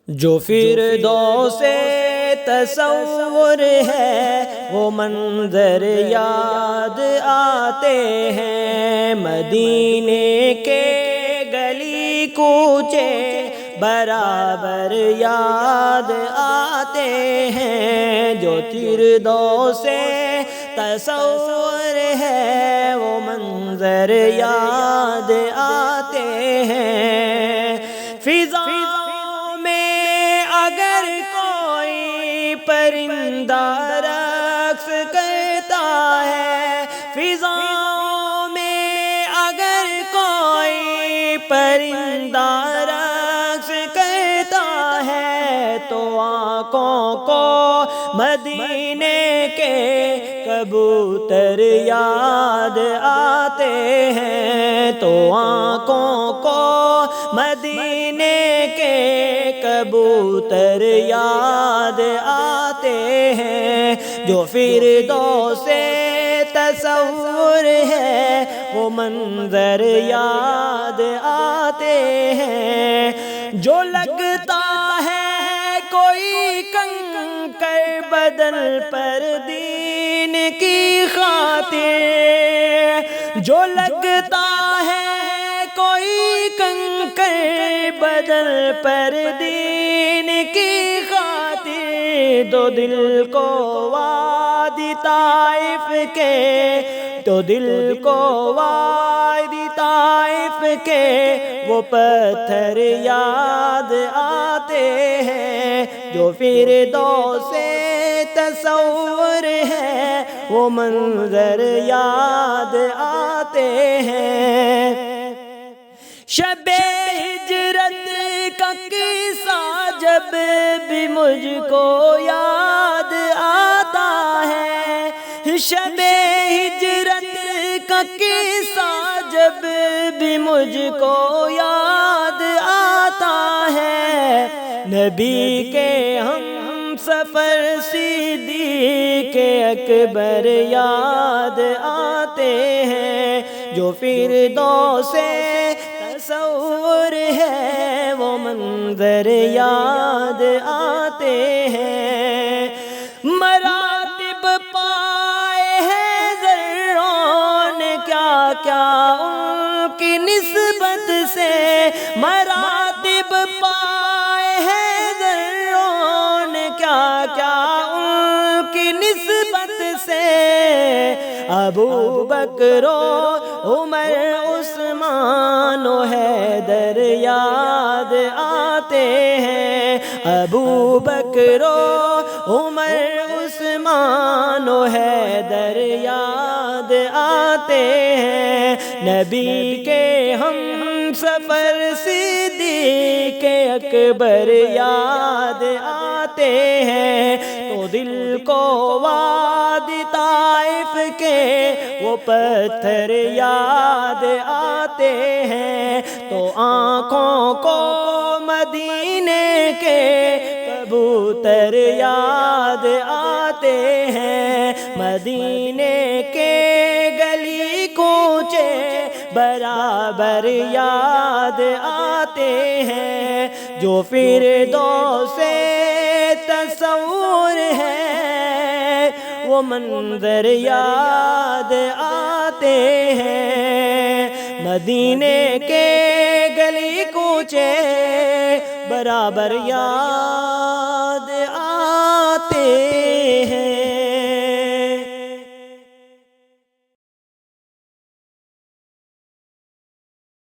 جو فردوس تصور ہے وہ منظر یاد آتے ہیں، مدینے کے گلی کوچے برابر یاد آتے ہیں۔ جو فردوس تصور ہے وہ منظر یاد آتے ہیں۔ فضا اگر کوئی پرندہ رقص کرتا ہے، فضاؤں میں اگر کوئی پرندہ رقص کرتا ہے، تو آنکھوں کو مدینے کے کبوتر یاد آتے ہیں، تو آنکھوں کو مدینے کے کبوتر یاد آتے ہیں۔ جو فردوس تصور ہے وہ منظر یاد آتے ہیں۔ جو لگتا ہے کوئی کنکر بدن پر دین کی خاطر، جو لگتا ہے کوئی کنکر بدن پر دین کی خاطر، تو دل کو وادی طائف کے، تو دل کو وادی طائف کے وہ پتھر یاد آتے ہیں۔ جو فردوس تصور ہے وہ منظر یاد آتے ہیں۔ شب ہجرت کا قصہ جب بھی مجھ کو یاد آتا ہے، شب ہجرت کا قصہ جب بھی مجھ کو یاد آتا ہے، نبی کے ہم سفر صدیق اکبر یاد آتے ہیں۔ جو فردوس تصور ہے وہ منظر یاد آتے ہیں۔ مراتب پائے ہیں ذروں نے کیا کیا ان کی نسبت سے، مراتب پائے ہیں ذروں نے کیا کیا ان کی نسبت سے، ابو بکر و عمر عثمان و حیدر یاد آتے ہیں، ابو بکر و عمر عثمان و حیدر یاد آتے ہیں۔ نبی کے ہم سفر صدیق اکبر یاد آتے ہیں، تو دل کو وادی طائف کے وہ پتھر یاد آتے ہیں، تو آنکھوں کو مدینے کے کبوتر یاد آتے ہیں، مدینے کے گلی کوچے برابر یاد آتے ہیں۔ جو فردوس تصور ہے وہ منظر یاد آتے ہیں، مدینے کے گلی کوچے برابر یاد